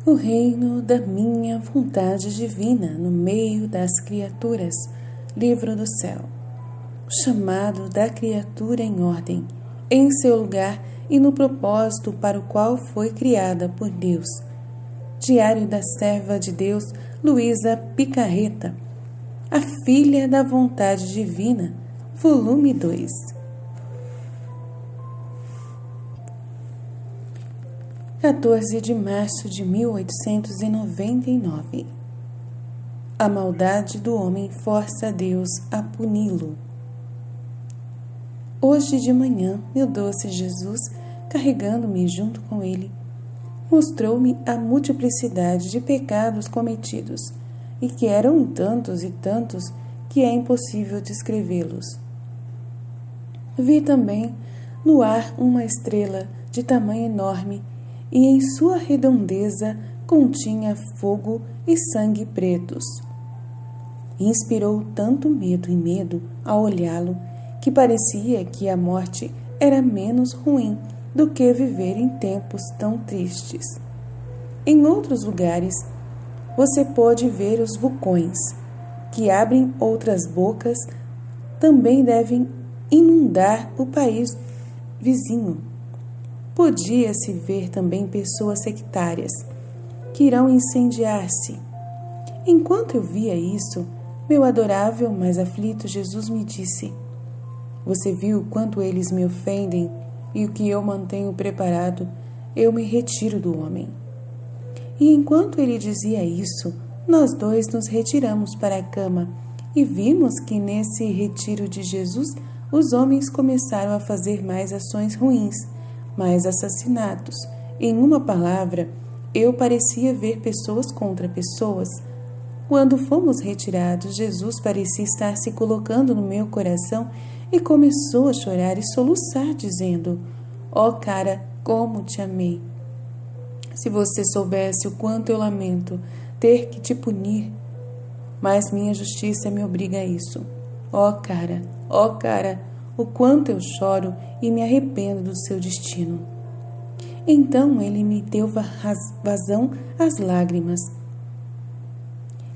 O reino da minha vontade divina no meio das criaturas. Livro do céu. O chamado da criatura em ordem, em seu lugar e no propósito para o qual foi criada por Deus. Diário da serva de Deus, Luísa Picarreta. A filha da vontade divina. Volume 2. de março de 1899. A maldade do homem força Deus a puni-lo. Hoje de manhã, meu doce Jesus, carregando-me junto com ele, mostrou-me a multiplicidade de pecados cometidos, e que eram tantos e tantos que é impossível descrevê-los. Vi também no ar uma estrela de tamanho enorme, e em sua redondeza continha fogo e sangue pretos. Inspirou tanto medo e medo ao olhá-lo, que parecia que a morte era menos ruim do que viver em tempos tão tristes. Em outros lugares, você pode ver os vulcões, que abrem outras bocas, também devem inundar o país vizinho. Podia-se ver também pessoas sectárias, que irão incendiar-se. Enquanto eu via isso, meu adorável, mas aflito Jesus me disse: você viu quanto eles me ofendem e o que eu mantenho preparado, eu me retiro do homem. E enquanto ele dizia isso, nós dois nos retiramos para a cama e vimos que nesse retiro de Jesus os homens começaram a fazer mais ações ruins, mais assassinatos. Em uma palavra, eu parecia ver pessoas contra pessoas. Quando fomos retirados, Jesus parecia estar se colocando no meu coração e começou a chorar e soluçar, dizendo: ó cara, como te amei! Se você soubesse o quanto eu lamento ter que te punir, mas minha justiça me obriga a isso. Ó cara, o quanto eu choro e me arrependo do seu destino. Então ele me deu vazão às lágrimas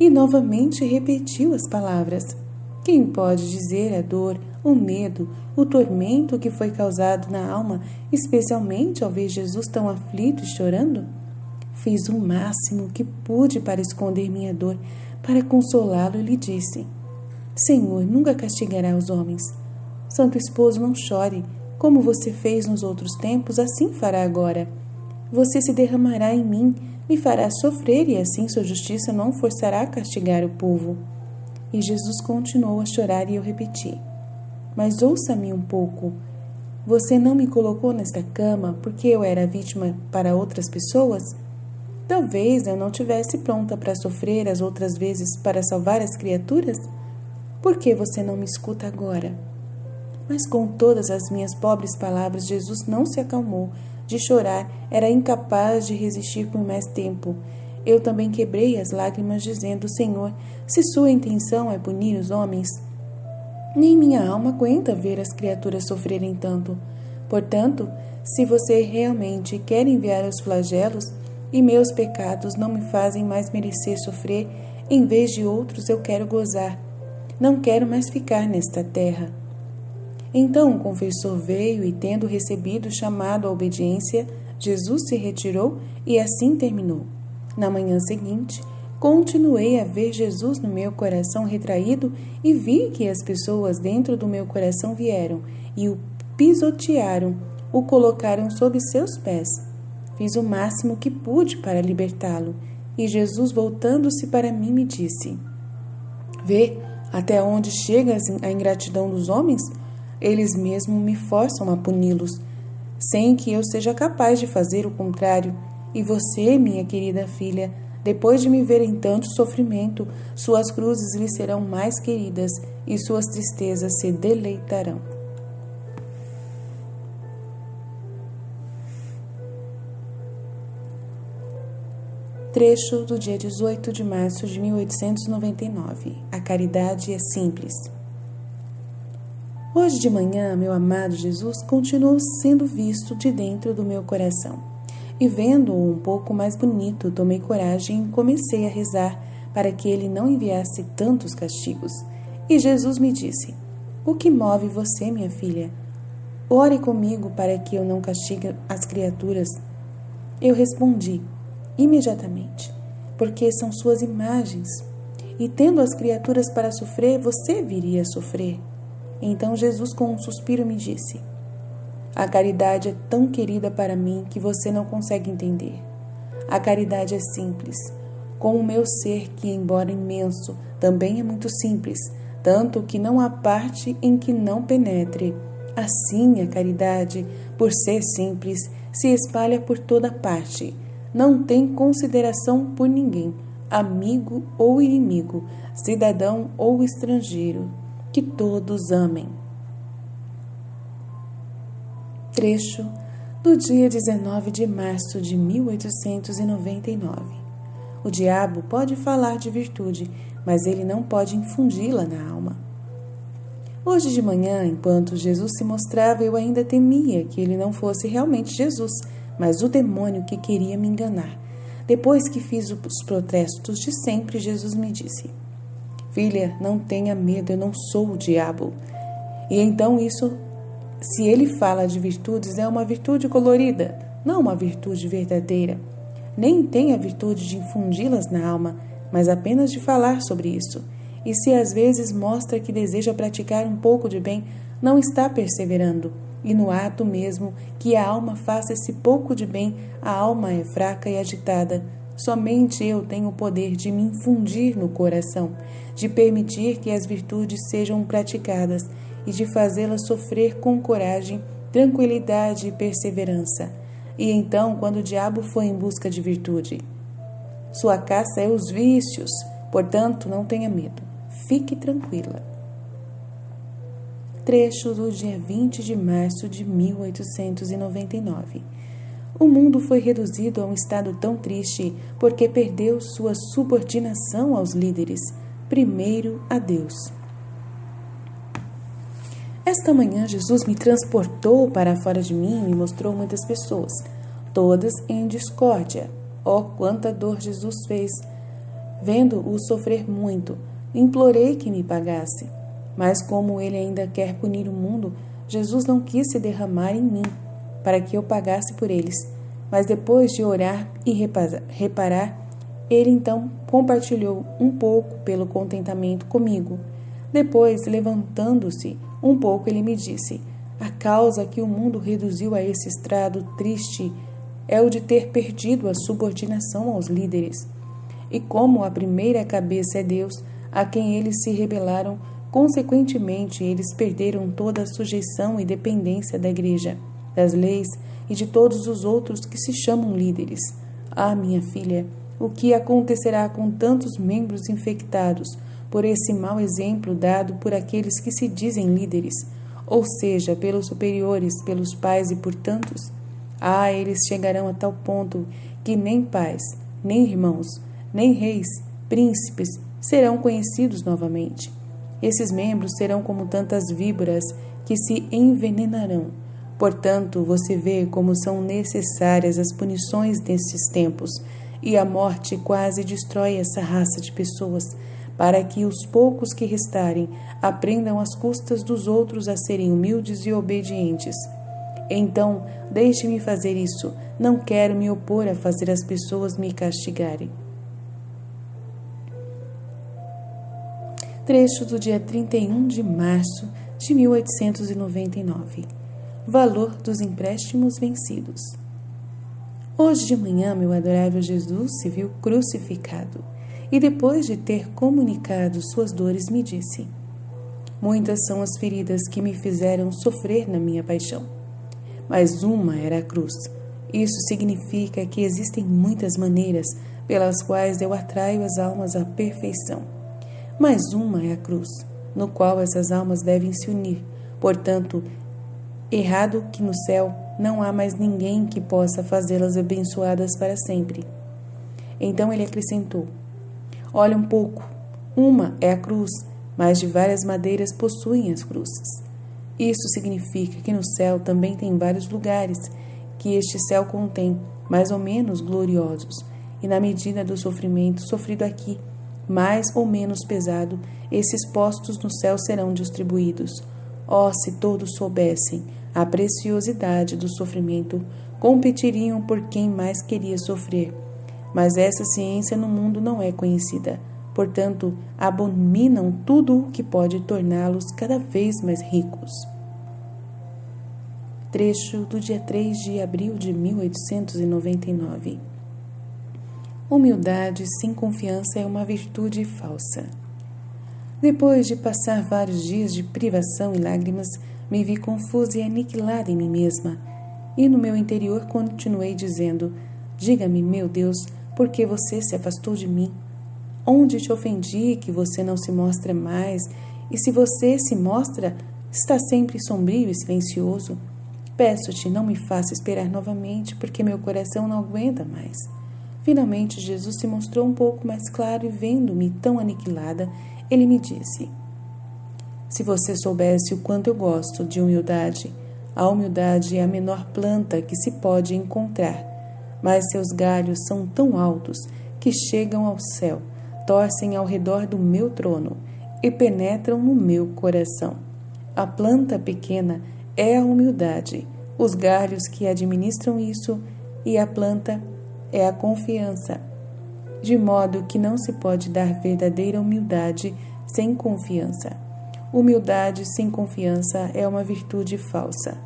e novamente repetiu as palavras. Quem pode dizer a dor, o medo, o tormento que foi causado na alma, especialmente ao ver Jesus tão aflito e chorando? Fiz o máximo que pude para esconder minha dor, para consolá-lo, e lhe disse: Senhor nunca castigará os homens. Santo esposo, não chore. Como você fez nos outros tempos, assim fará agora. Você se derramará em mim, me fará sofrer, e assim sua justiça não forçará a castigar o povo. E Jesus continuou a chorar e eu repeti: mas ouça-me um pouco. Você não me colocou nesta cama porque eu era vítima para outras pessoas? Talvez eu não tivesse pronta para sofrer as outras vezes para salvar as criaturas? Por que você não me escuta agora? Mas com todas as minhas pobres palavras, Jesus não se acalmou de chorar, era incapaz de resistir por mais tempo. Eu também quebrei as lágrimas, dizendo: Senhor, se sua intenção é punir os homens, nem minha alma aguenta ver as criaturas sofrerem tanto. Portanto, se você realmente quer enviar os flagelos, e meus pecados não me fazem mais merecer sofrer, em vez de outros eu quero gozar. Não quero mais ficar nesta terra. Então o confessor veio e, tendo recebido o chamado à obediência, Jesus se retirou e assim terminou. Na manhã seguinte, continuei a ver Jesus no meu coração retraído e vi que as pessoas dentro do meu coração vieram e o pisotearam, o colocaram sob seus pés. Fiz o máximo que pude para libertá-lo e Jesus, voltando-se para mim, me disse: vê até onde chega a ingratidão dos homens? Eles mesmos me forçam a puni-los, sem que eu seja capaz de fazer o contrário. E você, minha querida filha, depois de me ver em tanto sofrimento, suas cruzes lhe serão mais queridas e suas tristezas se deleitarão. Trecho do dia 18 de março de 1899. A caridade é simples. Hoje de manhã, meu amado Jesus continuou sendo visto de dentro do meu coração. E vendo-o um pouco mais bonito, tomei coragem e comecei a rezar para que ele não enviasse tantos castigos. E Jesus me disse: O que move você, minha filha? Ore comigo para que eu não castigue as criaturas. Eu respondi imediatamente: porque são suas imagens. E tendo as criaturas para sofrer, você viria a sofrer. Então Jesus, com um suspiro, me disse: a caridade é tão querida para mim que você não consegue entender. A caridade é simples, como o meu ser, que, embora imenso, também é muito simples, tanto que não há parte em que não penetre. Assim, a caridade, por ser simples, se espalha por toda parte. Não tem consideração por ninguém, amigo ou inimigo, cidadão ou estrangeiro. Que todos amem. Trecho do dia 19 de março de 1899. O diabo pode falar de virtude, mas ele não pode infundi-la na alma. Hoje de manhã, enquanto Jesus se mostrava, eu ainda temia que ele não fosse realmente Jesus, mas o demônio que queria me enganar. Depois que fiz os protestos de sempre, Jesus me disse: Filha, não tenha medo, eu não sou o diabo. E então isso, se ele fala de virtudes, é uma virtude colorida, não uma virtude verdadeira. Nem tem a virtude de infundi-las na alma, mas apenas de falar sobre isso. E se às vezes mostra que deseja praticar um pouco de bem, não está perseverando. E no ato mesmo que a alma faça esse pouco de bem, a alma é fraca e agitada. Somente eu tenho o poder de me infundir no coração, de permitir que as virtudes sejam praticadas e de fazê-las sofrer com coragem, tranquilidade e perseverança. E então, quando o diabo foi em busca de virtude, sua caça é os vícios, portanto, não tenha medo. Fique tranquila. Trecho do dia 20 de março de 1899. O mundo foi reduzido a um estado tão triste porque perdeu sua subordinação aos líderes, primeiro a Deus. Esta manhã, Jesus me transportou para fora de mim e me mostrou muitas pessoas, todas em discórdia. Oh, quanta dor Jesus fez! Vendo-o sofrer muito, implorei que me pagasse. Mas como ele ainda quer punir o mundo, Jesus não quis se derramar em mim, para que eu pagasse por eles. Mas depois de orar e reparar, ele então compartilhou um pouco pelo contentamento comigo. Depois, levantando-se um pouco, ele me disse: a causa que o mundo reduziu a esse estado triste é o de ter perdido a subordinação aos líderes. E como a primeira cabeça é Deus, a quem eles se rebelaram, consequentemente eles perderam toda a sujeição e dependência da igreja, das leis e de todos os outros que se chamam líderes. Ah, minha filha, o que acontecerá com tantos membros infectados por esse mau exemplo dado por aqueles que se dizem líderes, ou seja, pelos superiores, pelos pais e por tantos? Ah, eles chegarão a tal ponto que nem pais, nem irmãos, nem reis, príncipes serão conhecidos novamente. Esses membros serão como tantas víboras que se envenenarão. Portanto, você vê como são necessárias as punições nesses tempos, e a morte quase destrói essa raça de pessoas, para que os poucos que restarem aprendam às custas dos outros a serem humildes e obedientes. Então, deixe-me fazer isso. Não quero me opor a fazer as pessoas me castigarem. Trecho do dia 31 de março de 1899. Valor dos empréstimos vencidos. Hoje de manhã, meu adorável Jesus se viu crucificado e, depois de ter comunicado suas dores, me disse: muitas são as feridas que me fizeram sofrer na minha paixão, mas uma era a cruz. Isso significa que existem muitas maneiras pelas quais eu atraio as almas à perfeição, mas uma é a cruz, no qual essas almas devem se unir. Portanto, errado que no céu não há mais ninguém que possa fazê-las abençoadas para sempre. Então ele acrescentou: olha um pouco, uma é a cruz, mas de várias madeiras possuem as cruzes. Isso significa que no céu também tem vários lugares que este céu contém, mais ou menos gloriosos, e na medida do sofrimento sofrido aqui, mais ou menos pesado, esses postos no céu serão distribuídos. Oh, se todos soubessem a preciosidade do sofrimento, competiriam por quem mais queria sofrer. Mas essa ciência no mundo não é conhecida. Portanto, abominam tudo o que pode torná-los cada vez mais ricos. Trecho do dia 3 de abril de 1899. Humildade sem confiança é uma virtude falsa. Depois de passar vários dias de privação e lágrimas, me vi confusa e aniquilada em mim mesma. E no meu interior continuei dizendo: diga-me, meu Deus, por que você se afastou de mim? Onde te ofendi que você não se mostra mais? E se você se mostra, está sempre sombrio e silencioso? Peço-te, não me faça esperar novamente, porque meu coração não aguenta mais. Finalmente, Jesus se mostrou um pouco mais claro e, vendo-me tão aniquilada, ele me disse: se você soubesse o quanto eu gosto de humildade, a humildade é a menor planta que se pode encontrar, mas seus galhos são tão altos que chegam ao céu, torcem ao redor do meu trono e penetram no meu coração. A planta pequena é a humildade, os galhos que administram isso, e a planta é a confiança, de modo que não se pode dar verdadeira humildade sem confiança. Humildade sem confiança é uma virtude falsa.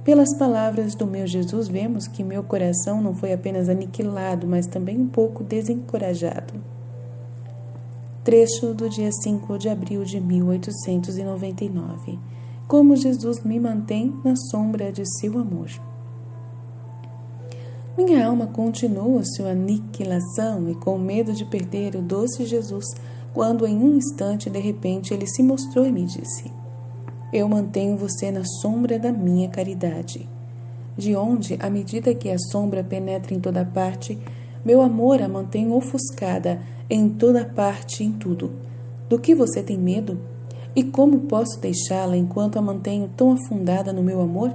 Pelas palavras do meu Jesus, vemos que meu coração não foi apenas aniquilado, mas também um pouco desencorajado. Trecho do dia 5 de abril de 1899. Como Jesus me mantém na sombra de seu amor. Minha alma continua sua aniquilação e com medo de perder o doce Jesus, quando em um instante, de repente, ele se mostrou e me disse: eu mantenho você na sombra da minha caridade, de onde, à medida que a sombra penetra em toda parte, meu amor a mantém ofuscada em toda parte e em tudo. Do que você tem medo? E como posso deixá-la enquanto a mantenho tão afundada no meu amor?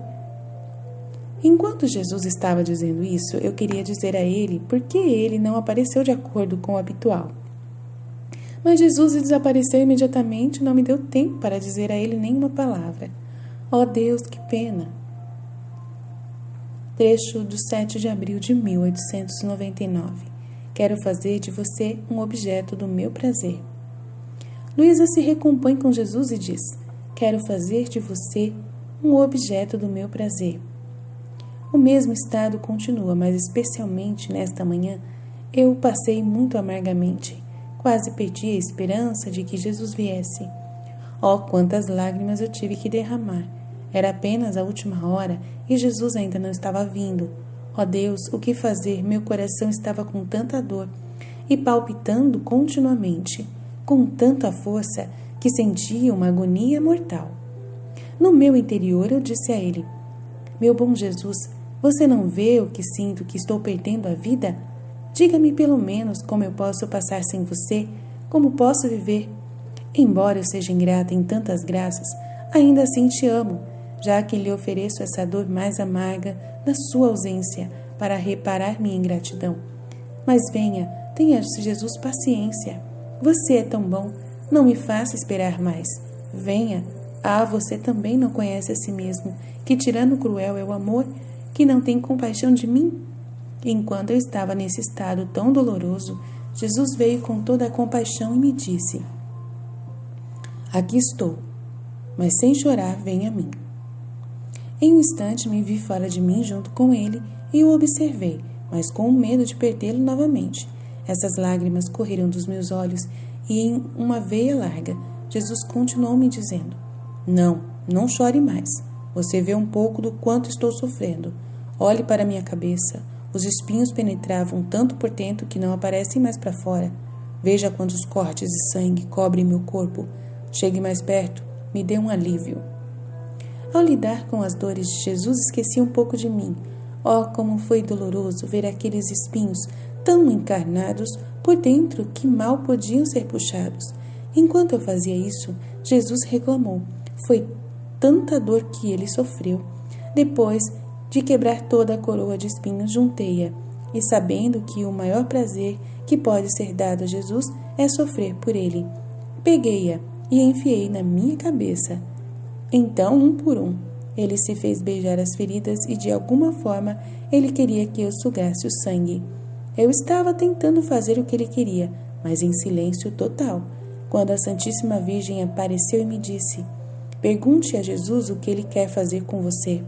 Enquanto Jesus estava dizendo isso, eu queria dizer a ele por que ele não apareceu de acordo com o habitual. Mas Jesus desapareceu imediatamente e não me deu tempo para dizer a ele nenhuma palavra. Oh Deus, que pena! Trecho do 7 de abril de 1899. Quero fazer de você um objeto do meu prazer. Luísa se recompõe com Jesus e diz: quero fazer de você um objeto do meu prazer. O mesmo estado continua, mas especialmente nesta manhã, eu passei muito amargamente. Quase perdi a esperança de que Jesus viesse. Oh, quantas lágrimas eu tive que derramar! Era apenas a última hora e Jesus ainda não estava vindo. Oh Deus, o que fazer? Meu coração estava com tanta dor e palpitando continuamente, com tanta força que sentia uma agonia mortal. No meu interior eu disse a ele: meu bom Jesus, você não vê o que sinto, que estou perdendo a vida? Diga-me pelo menos como eu posso passar sem você, como posso viver. Embora eu seja ingrata em tantas graças, ainda assim te amo, já que lhe ofereço essa dor mais amarga na sua ausência para reparar minha ingratidão. Mas venha, tenha Jesus paciência. Você é tão bom, não me faça esperar mais. Venha. Ah, você também não conhece a si mesmo, que tirano cruel é o amor, que não tem compaixão de mim? Enquanto eu estava nesse estado tão doloroso, Jesus veio com toda a compaixão e me disse: aqui estou, mas sem chorar, vem a mim. Em um instante me vi fora de mim junto com ele e o observei, mas com medo de perdê-lo novamente. Essas lágrimas correram dos meus olhos e em uma veia larga, Jesus continuou me dizendo: não chore mais. Você vê um pouco do quanto estou sofrendo. Olhe para minha cabeça. Os espinhos penetravam tanto por dentro que não aparecem mais para fora. Veja quantos cortes de sangue cobrem meu corpo. Chegue mais perto, me dê um alívio. Ao lidar com as dores de Jesus, esqueci um pouco de mim. Oh, como foi doloroso ver aqueles espinhos tão encarnados por dentro que mal podiam ser puxados. Enquanto eu fazia isso, Jesus reclamou. Foi tanta dor que ele sofreu. Depois, de quebrar toda a coroa de espinhos, juntei-a, e sabendo que o maior prazer que pode ser dado a Jesus é sofrer por ele, peguei-a e enfiei na minha cabeça. Então, um por um, ele se fez beijar as feridas e de alguma forma ele queria que eu sugasse o sangue. Eu estava tentando fazer o que ele queria, mas em silêncio total, quando a Santíssima Virgem apareceu e me disse: pergunte a Jesus o que ele quer fazer com você.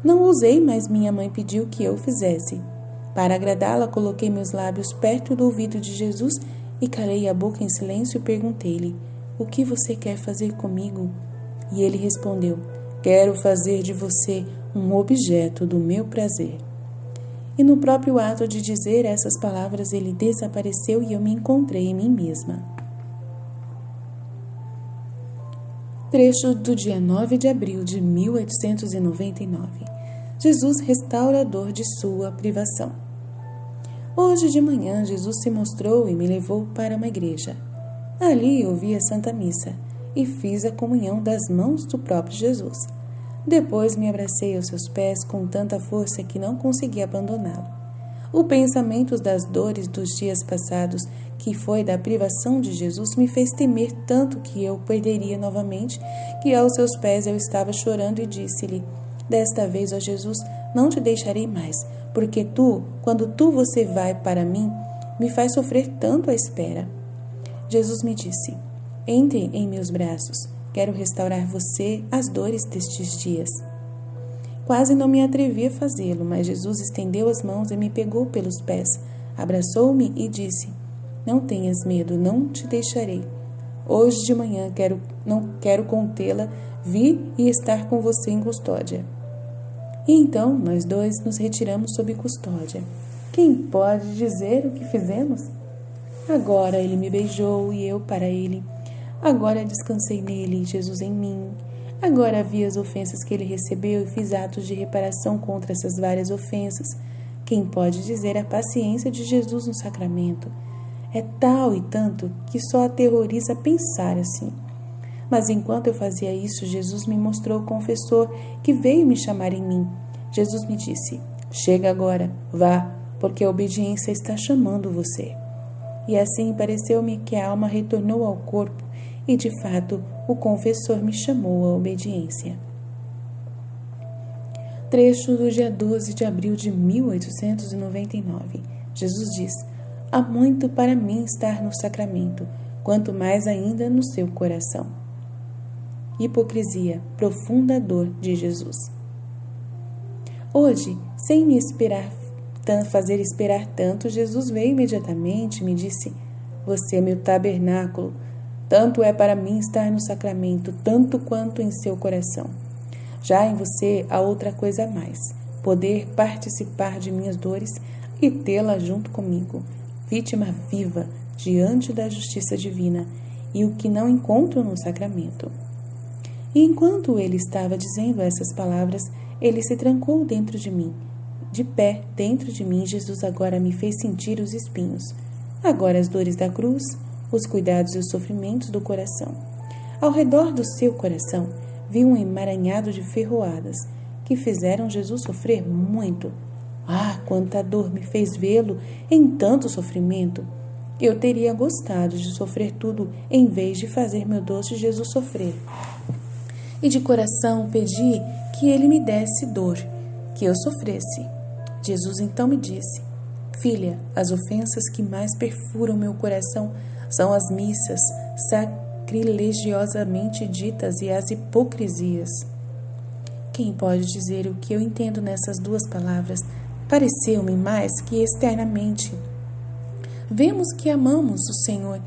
Não ousei, mas minha mãe pediu que eu fizesse. Para agradá-la, coloquei meus lábios perto do ouvido de Jesus e calei a boca em silêncio e perguntei-lhe: o que você quer fazer comigo? E ele respondeu: quero fazer de você um objeto do meu prazer. E no próprio ato de dizer essas palavras, ele desapareceu e eu me encontrei em mim mesma. Trecho do dia 9 de abril de 1899. Jesus, restaurador de sua privação. Hoje de manhã, Jesus se mostrou e me levou para uma igreja. Ali ouvi a Santa Missa e fiz a comunhão das mãos do próprio Jesus. Depois me abracei aos seus pés com tanta força que não consegui abandoná-lo. O pensamento das dores dos dias passados, que foi da privação de Jesus, me fez temer tanto que eu perderia novamente, que aos seus pés eu estava chorando e disse-lhe: desta vez, ó Jesus, não te deixarei mais, porque quando você vai para mim, me faz sofrer tanto à espera. Jesus me disse: entre em meus braços, quero restaurar você às dores destes dias. Quase não me atrevi a fazê-lo, mas Jesus estendeu as mãos e me pegou pelos pés, abraçou-me e disse: não tenhas medo, não te deixarei. Hoje de manhã não quero contê-la, vir e estar com você em custódia. E então nós dois nos retiramos sob custódia. Quem pode dizer o que fizemos? Agora ele me beijou e eu para ele. Agora descansei nele, Jesus em mim. Agora vi as ofensas que ele recebeu e fiz atos de reparação contra essas várias ofensas. Quem pode dizer a paciência de Jesus no sacramento? É tal e tanto que só aterroriza pensar assim. Mas enquanto eu fazia isso, Jesus me mostrou o confessor que veio me chamar em mim. Jesus me disse: chega agora, vá, porque a obediência está chamando você. E assim pareceu-me que a alma retornou ao corpo e, de fato, o confessor me chamou à obediência. Trecho do dia 12 de abril de 1899. Jesus diz: há muito para mim estar no sacramento, quanto mais ainda no seu coração. Hipocrisia, profunda dor de Jesus. Hoje, sem me fazer esperar tanto, Jesus veio imediatamente e me disse: você é meu tabernáculo, tanto é para mim estar no sacramento, tanto quanto em seu coração. Já em você há outra coisa a mais, poder participar de minhas dores e tê-la junto comigo, vítima viva diante da justiça divina, e o que não encontro no sacramento. E enquanto ele estava dizendo essas palavras, ele se trancou dentro de mim. De pé dentro de mim, Jesus agora me fez sentir os espinhos, agora as dores da cruz, os cuidados e os sofrimentos do coração. Ao redor do seu coração, vi um emaranhado de ferroadas, que fizeram Jesus sofrer muito. Ah, quanta dor me fez vê-lo em tanto sofrimento! Eu teria gostado de sofrer tudo em vez de fazer meu doce Jesus sofrer. E de coração pedi que ele me desse dor, que eu sofresse. Jesus então me disse: filha, as ofensas que mais perfuram meu coração são as missas sacrilegiosamente ditas e as hipocrisias. Quem pode dizer o que eu entendo nessas duas palavras? Pareceu-me mais que externamente. Vemos que amamos o Senhor,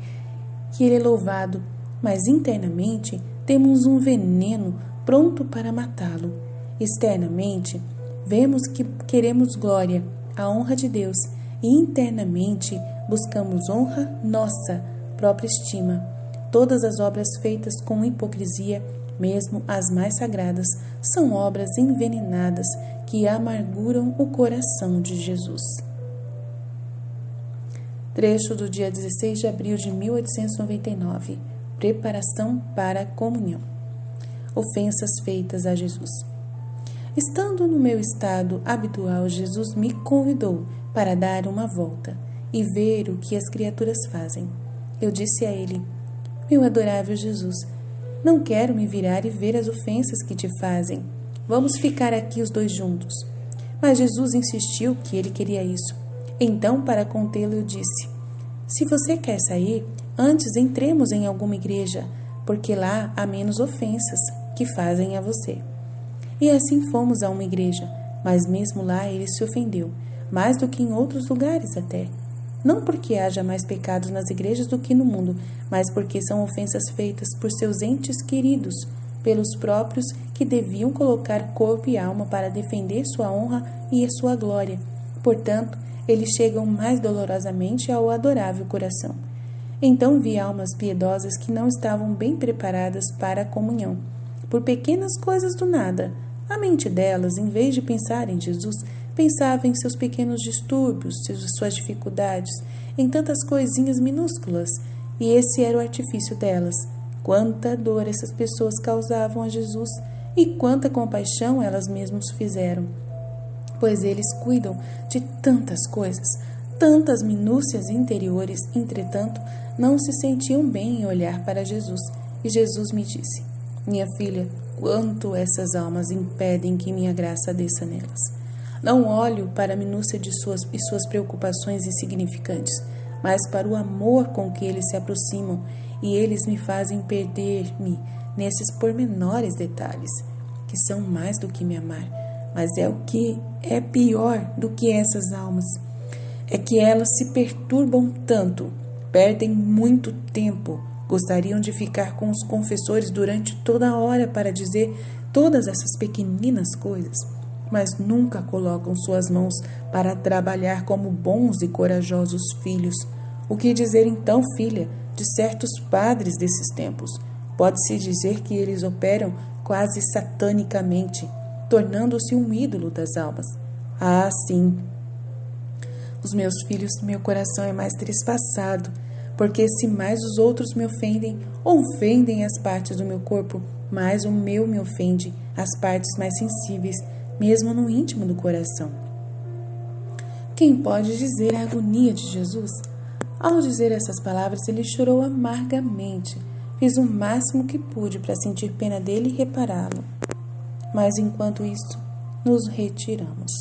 que Ele é louvado, mas internamente temos um veneno pronto para matá-lo. Externamente, vemos que queremos glória, a honra de Deus, e internamente buscamos honra nossa, própria estima. Todas as obras feitas com hipocrisia, mesmo as mais sagradas, são obras envenenadas que amarguram o coração de Jesus. Trecho do dia 16 de abril de 1899. Preparação para a comunhão. Ofensas feitas a Jesus. Estando no meu estado habitual, Jesus me convidou para dar uma volta e ver o que as criaturas fazem. Eu disse a ele: meu adorável Jesus, não quero me virar e ver as ofensas que te fazem. Vamos ficar aqui os dois juntos. Mas Jesus insistiu que ele queria isso. Então, para contê-lo, eu disse: se você quer sair, antes entremos em alguma igreja, porque lá há menos ofensas que fazem a você. E assim fomos a uma igreja, mas mesmo lá ele se ofendeu, mais do que em outros lugares até. Não porque haja mais pecados nas igrejas do que no mundo, mas porque são ofensas feitas por seus entes queridos, pelos próprios que deviam colocar corpo e alma para defender sua honra e a sua glória. Portanto, eles chegam mais dolorosamente ao adorável coração. Então vi almas piedosas que não estavam bem preparadas para a comunhão, por pequenas coisas do nada. A mente delas, em vez de pensar em Jesus, pensava em seus pequenos distúrbios, suas dificuldades, em tantas coisinhas minúsculas, e esse era o artifício delas. Quanta dor essas pessoas causavam a Jesus e quanta compaixão elas mesmas fizeram, pois eles cuidam de tantas coisas, tantas minúcias interiores, entretanto, não se sentiam bem em olhar para Jesus. E Jesus me disse: minha filha, quanto essas almas impedem que minha graça desça nelas. Não olho para a minúcia de suas preocupações insignificantes, mas para o amor com que eles se aproximam, e eles me fazem perder-me nesses pormenores detalhes, que são mais do que me amar. Mas é o que é pior do que essas almas, é que elas se perturbam tanto, perdem muito tempo, gostariam de ficar com os confessores durante toda a hora para dizer todas essas pequeninas coisas, mas nunca colocam suas mãos para trabalhar como bons e corajosos filhos. O que dizer então, filha, de certos padres desses tempos? Pode-se dizer que eles operam quase satanicamente, tornando-se um ídolo das almas. Ah, sim! Os meus filhos, meu coração é mais trespassado, porque se mais os outros me ofendem as partes do meu corpo, mais o meu me ofende as partes mais sensíveis, mesmo no íntimo do coração. Quem pode dizer a agonia de Jesus? Ao dizer essas palavras, ele chorou amargamente. Fiz o máximo que pude para sentir pena dele e repará-lo. Mas enquanto isso, nos retiramos.